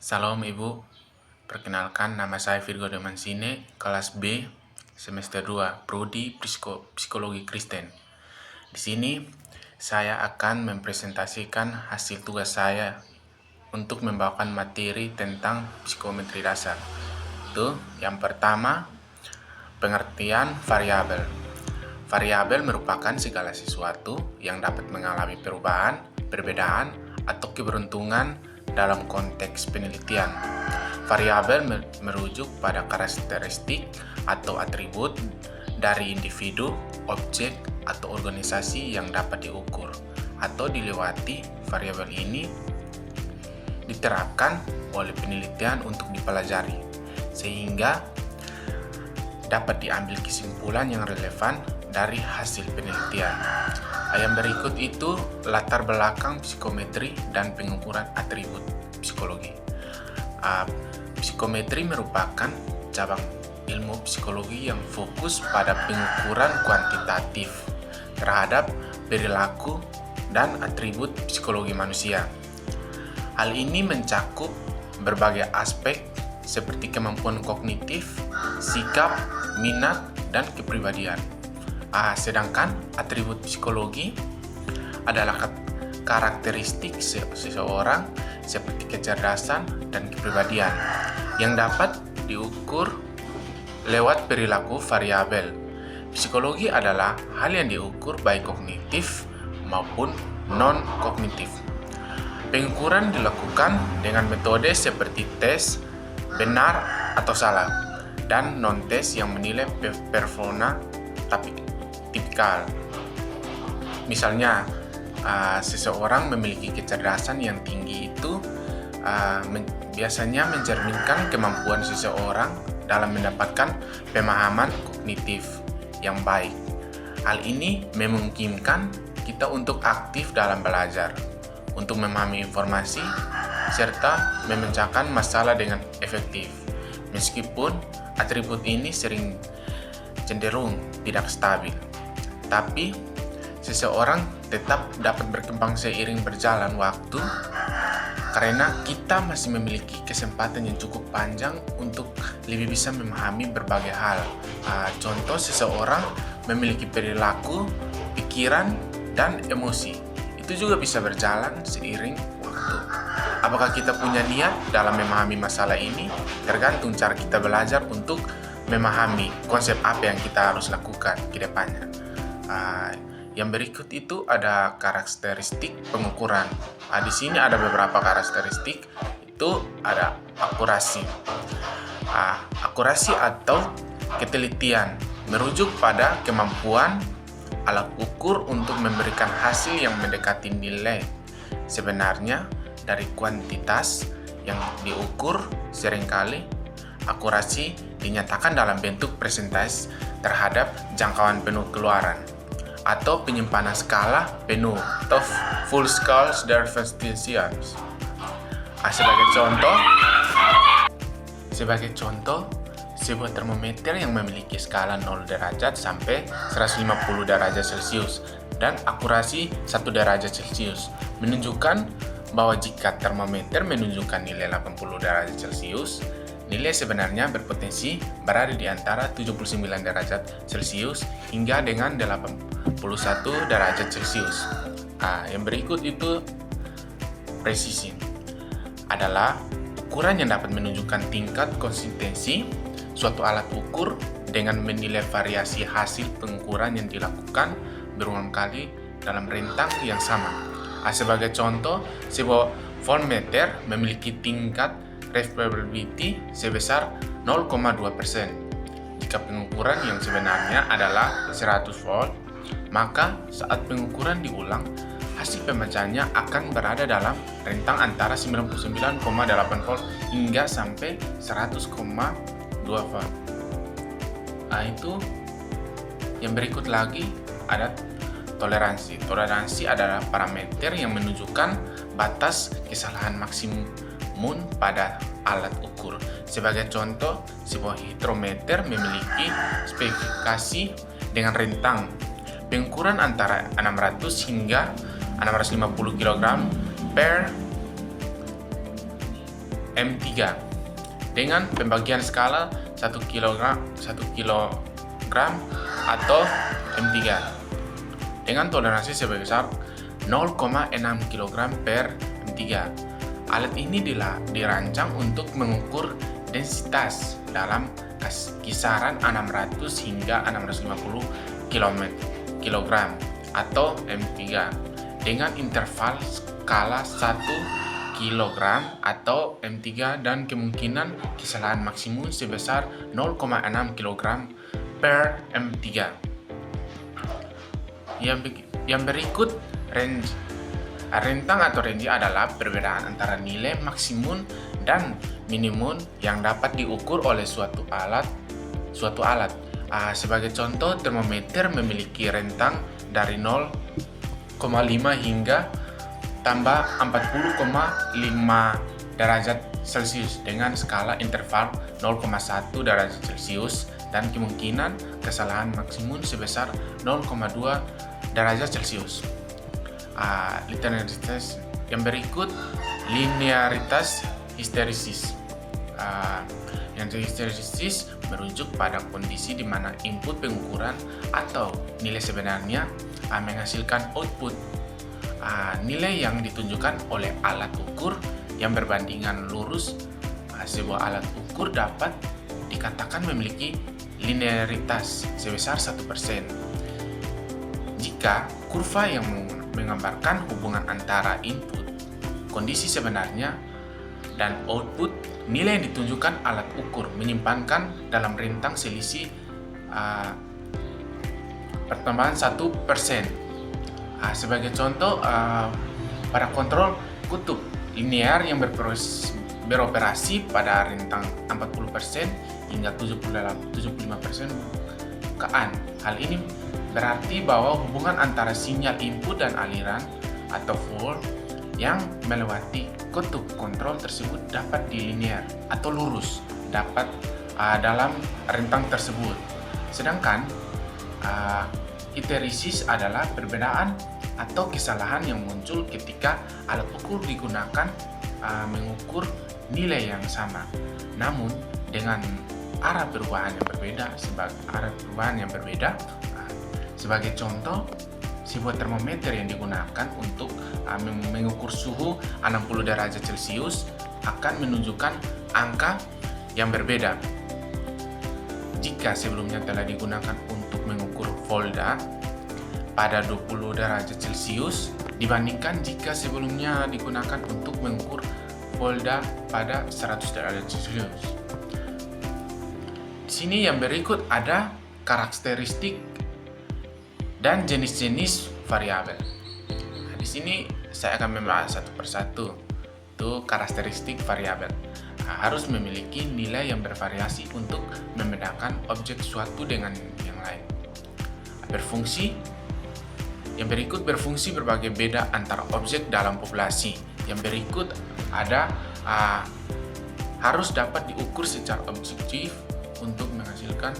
Salam Ibu, perkenalkan nama saya Virgo Demansine, kelas B, semester 2, Prodi Psikologi Kristen. Di sini, saya akan mempresentasikan hasil tugas saya untuk membawakan materi tentang psikometri dasar. Itu, yang pertama, pengertian variabel. Variabel merupakan segala sesuatu yang dapat mengalami perubahan, perbedaan, atau keberuntungan dalam konteks penelitian. Variabel merujuk pada karakteristik atau atribut dari individu, objek, atau organisasi yang dapat diukur atau dilewati. Variabel ini diterapkan oleh penelitian untuk dipelajari, sehingga dapat diambil kesimpulan yang relevan dari hasil penelitian. Yang berikut itu latar belakang psikometri dan pengukuran atribut psikologi. Psikometri merupakan cabang ilmu psikologi yang fokus pada pengukuran kuantitatif terhadap perilaku dan atribut psikologi manusia. Hal ini mencakup berbagai aspek seperti kemampuan kognitif, sikap, minat, dan kepribadian. Sedangkan atribut psikologi adalah karakteristik seseorang seperti kecerdasan dan kepribadian yang dapat diukur lewat perilaku variabel. Psikologi adalah hal yang diukur baik kognitif maupun non-kognitif. Pengukuran dilakukan dengan metode seperti tes, benar atau salah, dan non-tes yang menilai persona tipikal. Misalnya, seseorang memiliki kecerdasan yang tinggi itu biasanya mencerminkan kemampuan seseorang dalam mendapatkan pemahaman kognitif yang baik. Hal ini memungkinkan kita untuk aktif dalam belajar, untuk memahami informasi, serta memecahkan masalah dengan efektif. Meskipun atribut ini sering cenderung tidak stabil, tapi seseorang tetap dapat berkembang seiring berjalan waktu karena kita masih memiliki kesempatan yang cukup panjang untuk lebih bisa memahami berbagai hal. Contoh, seseorang memiliki perilaku, pikiran, dan emosi. Itu juga bisa berjalan seiring waktu. Apakah kita punya niat dalam memahami masalah ini? Tergantung cara kita belajar untuk memahami konsep apa yang kita harus lakukan ke depannya. Yang berikut itu ada karakteristik pengukuran. Di sini ada beberapa karakteristik. Itu ada akurasi. Akurasi atau ketelitian merujuk pada kemampuan alat ukur untuk memberikan hasil yang mendekati nilai sebenarnya dari kuantitas yang diukur. Seringkali akurasi dinyatakan dalam bentuk persentase terhadap jangkauan penuh keluaran atau penyimpanan skala penuh atau full scale diversifications. Sebagai contoh, sebuah termometer yang memiliki skala 0 derajat sampai 150 derajat Celcius dan akurasi 1 derajat Celcius menunjukkan bahwa jika termometer menunjukkan nilai 80 derajat Celcius, nilai sebenarnya berpotensi berada di antara 79 derajat Celcius hingga dengan 81 derajat Celcius. Yang berikut itu presisi. Adalah ukuran yang dapat menunjukkan tingkat konsistensi suatu alat ukur dengan menilai variasi hasil pengukuran yang dilakukan berulang kali dalam rentang yang sama. Sebagai contoh, sebuah voltmeter memiliki tingkat reliability sebesar 0,2%. Jika pengukuran yang sebenarnya adalah 100 volt, maka saat pengukuran diulang, hasil pemecahannya akan berada dalam rentang antara 99,8 volt hingga sampai 100,2 volt. Itu yang berikut lagi ada toleransi. Toleransi adalah parameter yang menunjukkan batas kesalahan maksimum pada alat ukur. Sebagai contoh, sebuah hidrometer memiliki spesifikasi dengan rentang pengukuran antara 600 hingga 650 kg per M3 dengan pembagian skala 1 kilogram atau M3 dengan toleransi sebesar 0,6 kg per M3. Alat ini dirancang untuk mengukur densitas dalam kisaran 600 hingga 650 kg atau M3 dengan interval skala 1 kg atau M3 dan kemungkinan kesalahan maksimum sebesar 0,6 kg per M3. Yang berikut rentang atau range adalah perbedaan antara nilai maksimum dan minimum yang dapat diukur oleh suatu alat. Sebagai contoh, termometer memiliki rentang dari 0,5 hingga tambah 40,5 derajat Celcius dengan skala interval 0,1 derajat Celcius dan kemungkinan kesalahan maksimum sebesar 0,2 derajat Celcius. Linearitas yang berikut, linearitas histeresis. Yang histeresis merujuk pada kondisi di mana input pengukuran atau nilai sebenarnya menghasilkan output. Nilai yang ditunjukkan oleh alat ukur yang berbandingan lurus. Sebuah alat ukur dapat dikatakan memiliki linearitas sebesar 1%. Jika kurva yang menggambarkan hubungan antara input, kondisi sebenarnya, dan output, nilai yang ditunjukkan alat ukur menyimpankan dalam rentang selisih pertambahan 1%. Sebagai contoh, pada kontrol kutub linear yang beroperasi pada rentang 40% hingga 75% bukaan. Hal ini berarti bahwa hubungan antara sinyal input dan aliran atau flow yang melewati kutub kontrol tersebut dapat dilinear atau lurus dalam rentang tersebut. Sedangkan histeresis adalah perbedaan atau kesalahan yang muncul ketika alat ukur digunakan mengukur nilai yang sama, namun dengan arah perubahan yang berbeda. Sebagai contoh, sebuah termometer yang digunakan untuk mengukur suhu 60 derajat Celcius akan menunjukkan angka yang berbeda jika sebelumnya telah digunakan untuk mengukur volta pada 20 derajat Celcius dibandingkan jika sebelumnya digunakan untuk mengukur volta pada 100 derajat Celcius. Di sini yang berikut ada karakteristik dan jenis-jenis variabel. Di sini saya akan membahas satu persatu. Itu karakteristik variabel. Harus memiliki nilai yang bervariasi untuk membedakan objek suatu dengan yang lain. Berfungsi. Yang berikut berfungsi berbagai beda antara objek dalam populasi. Yang berikut ada harus dapat diukur secara objektif untuk menghasilkan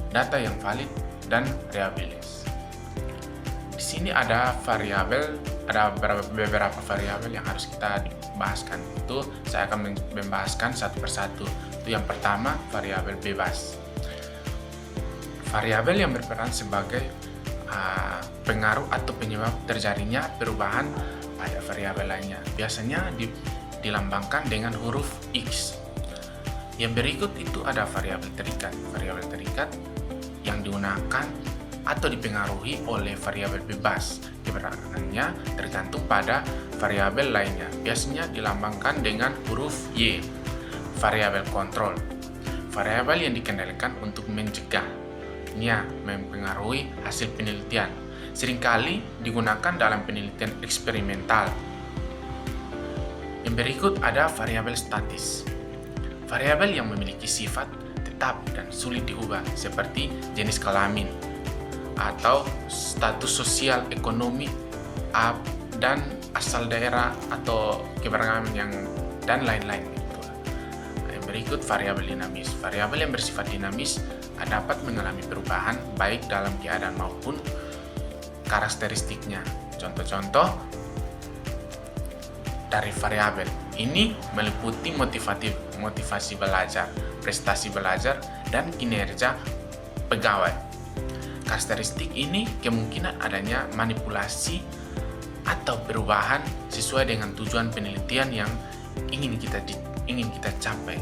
data yang valid dan reliabilis. Di sini ada beberapa variabel yang harus kita bahaskan. Itu saya akan membahaskan satu persatu. Itu yang pertama, variabel bebas. Variabel yang berperan sebagai pengaruh atau penyebab terjadinya perubahan pada variabel lainnya. Biasanya dilambangkan dengan huruf X. Yang berikut itu ada variabel terikat. Variabel terikat yang digunakan atau dipengaruhi oleh variabel bebas. Keberadaannya tergantung pada variabel lainnya. Biasanya dilambangkan dengan huruf Y. Variabel kontrol. Variabel yang dikendalikan untuk mencegahnya mempengaruhi hasil penelitian. Seringkali digunakan dalam penelitian eksperimental. Yang berikut ada variabel statis. Variabel yang memiliki sifat tetap dan sulit diubah, seperti jenis kelamin atau status sosial ekonomi dan asal daerah atau keberagaman dan lain-lain. Yang berikut variabel dinamis. Variabel yang bersifat dinamis dapat mengalami perubahan baik dalam keadaan maupun karakteristiknya. Contoh-contoh dari variabel. Ini meliputi motivasi belajar, prestasi belajar, dan kinerja pegawai. Karakteristik ini kemungkinan adanya manipulasi atau perubahan sesuai dengan tujuan penelitian yang ingin kita capai.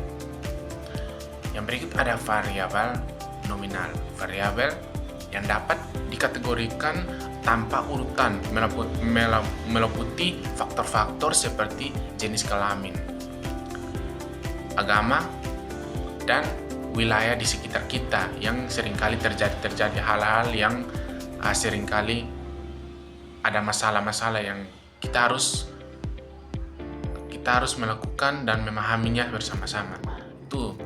Yang berikut ada variabel nominal. Variabel yang dapat dikategorikan tanpa urutan meliputi faktor-faktor seperti jenis kelamin, agama, dan wilayah di sekitar kita yang seringkali terjadi hal-hal yang seringkali ada masalah-masalah yang kita harus melakukan dan memahaminya bersama-sama. Itu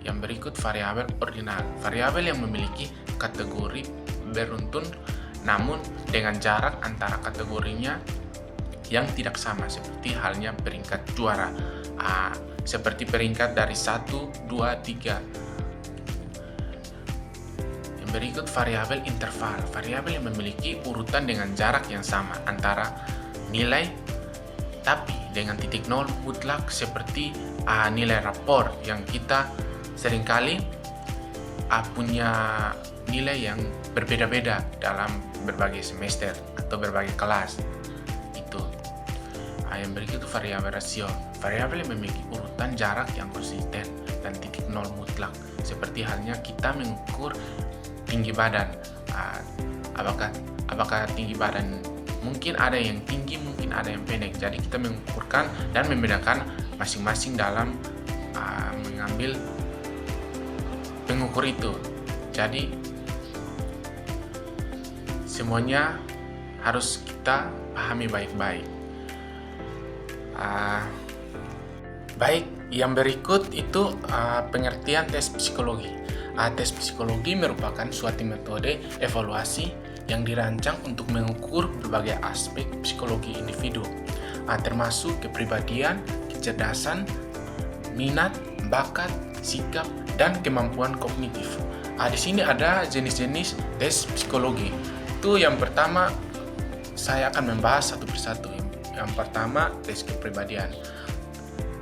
yang berikut variabel ordinal. Variabel yang memiliki kategori beruntun namun dengan jarak antara kategorinya yang tidak sama, seperti halnya peringkat juara, seperti peringkat dari 1, 2, 3. Yang berikut variabel interval. Variabel yang memiliki urutan dengan jarak yang sama antara nilai tapi dengan titik nol mutlak, seperti nilai rapor yang kita seringkali punya nilai yang berbeda-beda dalam berbagai semester atau berbagai kelas. Itu. Yang berikut itu variabel rasio. Variabel yang memiliki urutan jarak yang konsisten dan titik nol mutlak, seperti halnya kita mengukur tinggi badan. Apakah tinggi badan, mungkin ada yang tinggi, mungkin ada yang pendek. Jadi kita mengukurkan dan membedakan masing-masing dalam mengambil pengukur itu. Jadi semuanya harus kita pahami baik-baik. Baik, yang berikut itu pengertian tes psikologi. Tes psikologi merupakan suatu metode evaluasi yang dirancang untuk mengukur berbagai aspek psikologi individu, termasuk kepribadian, kecerdasan, minat, bakat, sikap, dan kemampuan kognitif. Di sini ada jenis-jenis tes psikologi. Itu yang pertama, saya akan membahas satu persatu. Yang pertama, tes kepribadian.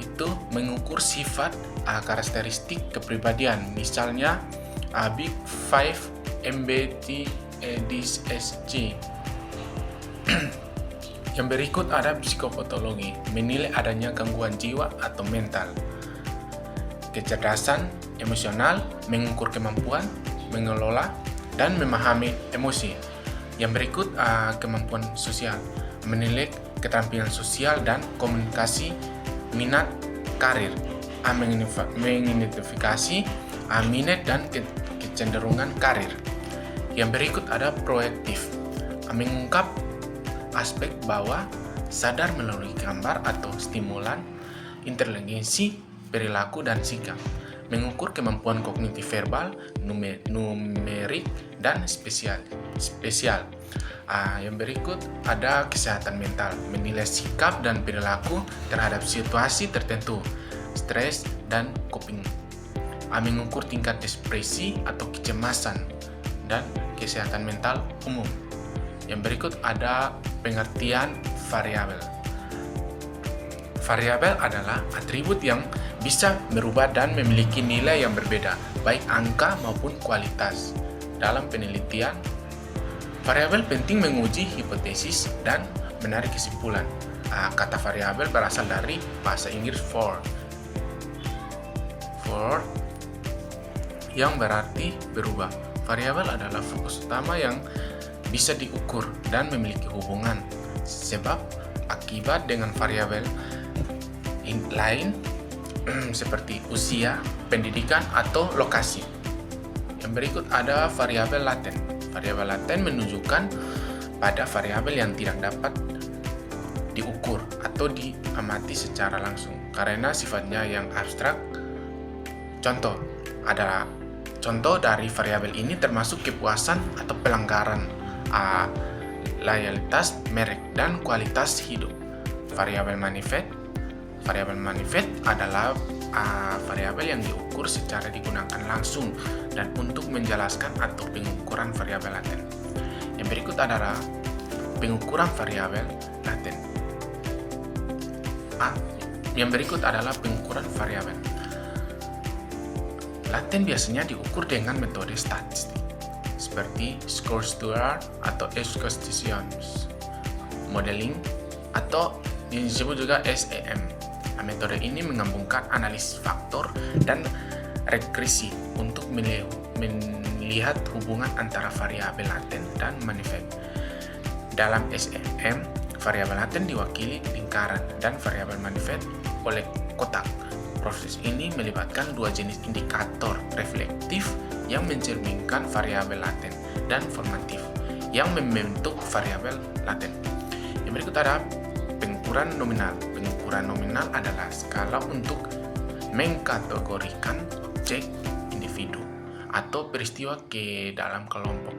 Itu mengukur sifat karakteristik kepribadian. Misalnya Big 5 MBTI-DSG. Yang berikut ada psikopatologi, menilai adanya gangguan jiwa atau mental. Kecerdasan emosional, mengukur kemampuan mengelola dan memahami emosi. Yang berikut kemampuan sosial, menilai keterampilan sosial dan komunikasi, minat, karir, mengidentifikasi minat dan kecenderungan karir. Yang berikut ada proaktif, mengungkap aspek bawah sadar melalui gambar atau stimulan, inteligensi, perilaku, dan sikap. Mengukur kemampuan kognitif verbal, numerik, dan spesial. Yang berikut ada kesehatan mental, menilai sikap dan perilaku terhadap situasi tertentu, stres, dan coping. Mengukur tingkat depresi atau kecemasan, dan kesehatan mental umum. Yang berikut ada pengertian variabel. Variabel adalah atribut yang bisa berubah dan memiliki nilai yang berbeda, baik angka maupun kualitas. Dalam penelitian, variabel penting menguji hipotesis dan menarik kesimpulan. Kata variabel berasal dari bahasa Inggris for yang berarti berubah. Variabel adalah fokus utama yang bisa diukur dan memiliki hubungan sebab akibat dengan variabel lain seperti usia, pendidikan, atau lokasi. Yang berikut ada variabel laten. Variabel laten menunjukkan pada variabel yang tidak dapat diukur atau diamati secara langsung karena sifatnya yang abstrak. Contoh dari variabel ini termasuk kepuasan atau pelanggaran, loyalitas merek, dan kualitas hidup. Variabel manifest adalah variabel yang diukur secara digunakan langsung dan untuk menjelaskan atau pengukuran variabel laten. Yang berikut adalah pengukuran variabel laten. Yang berikut adalah pengukuran variabel. Laten biasanya diukur dengan metode statistik, seperti Score-Stewart atau Escostitions, modeling, atau yang disebut juga SEM. Metode ini menggabungkan analisis faktor dan regresi untuk melihat hubungan antara variabel laten dan manifest. Dalam SEM, variabel laten diwakili lingkaran dan variabel manifest oleh kotak. Proses ini melibatkan dua jenis indikator reflektif yang mencerminkan variabel laten dan formatif yang membentuk variabel laten. Yang berikut ada pengukuran nominal. Pengukuran nominal adalah skala untuk mengkategorikan objek, individu, atau peristiwa ke dalam kelompok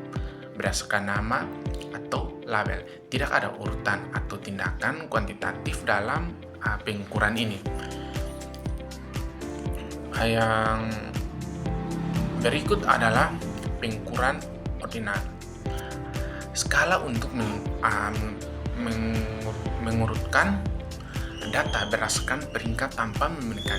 berdasarkan nama atau label. Tidak ada urutan atau tindakan kuantitatif dalam pengukuran ini. Yang berikut adalah pengukuran ordinal. Skala untuk mengurutkan data berdasarkan peringkat tanpa memberikan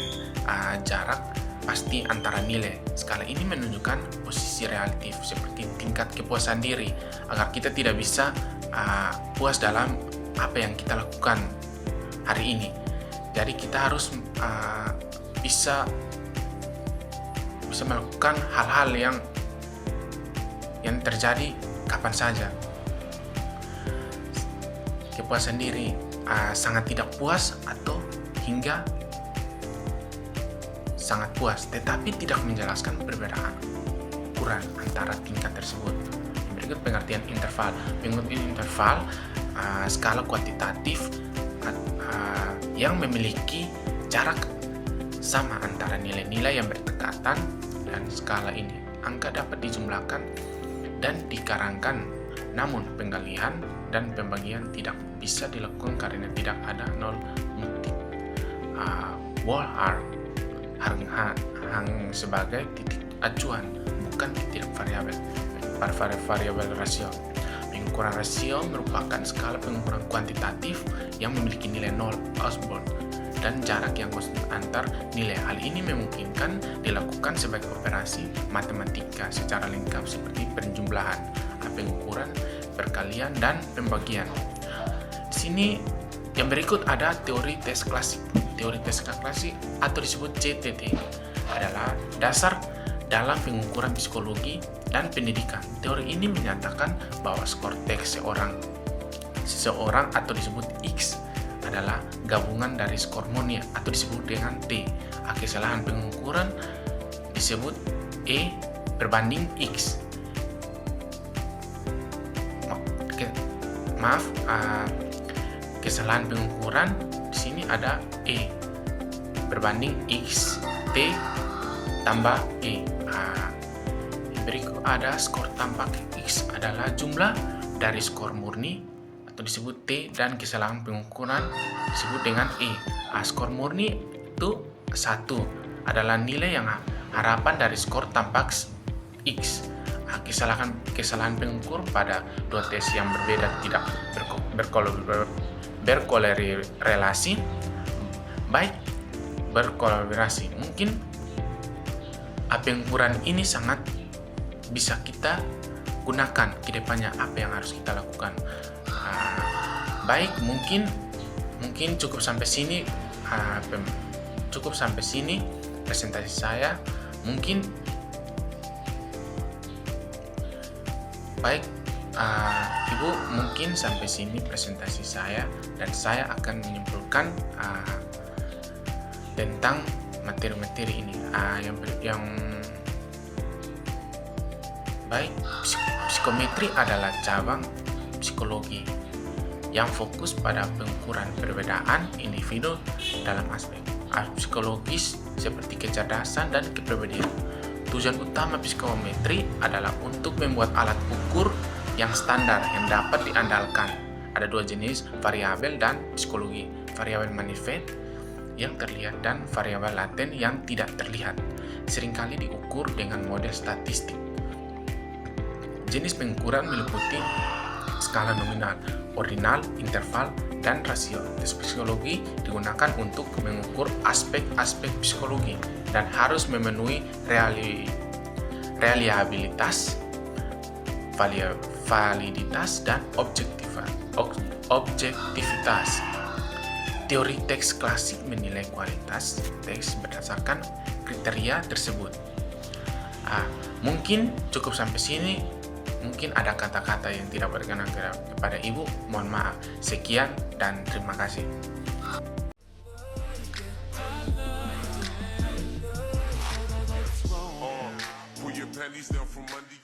jarak pasti antara nilai. Skala ini menunjukkan posisi relatif seperti tingkat kepuasan diri agar kita tidak bisa puas dalam apa yang kita lakukan hari ini. Jadi kita harus bisa melakukan hal-hal yang terjadi kapan saja. Kepuasan diri sangat tidak puas atau hingga sangat puas, tetapi tidak menjelaskan perbedaan ukuran antara tingkat tersebut. Berikut pengertian interval. Pengertian interval skala kuantitatif yang memiliki jarak sama antara nilai-nilai yang berdekatan, dan skala ini angka dapat dijumlahkan dan dikarangkan, namun penggalian dan pembagian tidak bisa dilakukan karena tidak ada nol mutik. Wall hang sebagai titik acuan, bukan titik variabel. Variabel rasio. Pengukuran rasio merupakan skala pengukuran kuantitatif yang memiliki nilai nol outbound dan jarak yang konstan antar nilai. Hal ini memungkinkan dilakukan sebagai operasi matematika secara lengkap seperti penjumlahan, pengukuran, perkalian, dan pembagian. Di sini yang berikut ada teori tes klasik. Teori tes klasik atau disebut CTT adalah dasar dalam pengukuran psikologi dan pendidikan. Teori ini menyatakan bahwa skor tes seseorang atau disebut X adalah gabungan dari skor murni atau disebut dengan T. Kesalahan pengukuran disebut E berbanding X. Kesalahan pengukuran di sini ada E berbanding X, T tambah E. Berikut ada skor tampak X adalah jumlah dari skor murni atau disebut T dan kesalahan pengukuran disebut dengan E. Skor murni itu 1 adalah nilai yang harapan dari skor tampak X. Kesalahan pengukur pada dua tes yang berbeda tidak berkorelasi, baik berkolaborasi. Mungkin pengukuran ini sangat bisa kita gunakan ke depannya, apa yang harus kita lakukan. Baik, mungkin cukup sampai sini presentasi saya. Mungkin baik, Ibu, mungkin sampai sini presentasi saya, dan saya akan menyimpulkan tentang materi-materi ini. Yang baik, psikometri adalah cabang psikologi yang fokus pada pengukuran perbedaan individu dalam aspek psikologis seperti kecerdasan dan kepribadian. Tujuan utama psikometri adalah untuk membuat alat ukur yang standar yang dapat diandalkan. Ada dua jenis, variabel dan psikologi. Variabel manifest yang terlihat dan variabel laten yang tidak terlihat. Seringkali diukur dengan model statistik. Jenis pengukuran meliputi skala nominal, ordinal, interval, dan rasio. Tes psikologi digunakan untuk mengukur aspek-aspek psikologi dan harus memenuhi reliabilitas, validitas, dan objektivitas. Teori teks klasik menilai kualitas teks berdasarkan kriteria tersebut. Mungkin cukup sampai sini. Mungkin ada kata-kata yang tidak berkenan kepada Ibu. Mohon maaf. Sekian dan terima kasih. Pull your panties down from under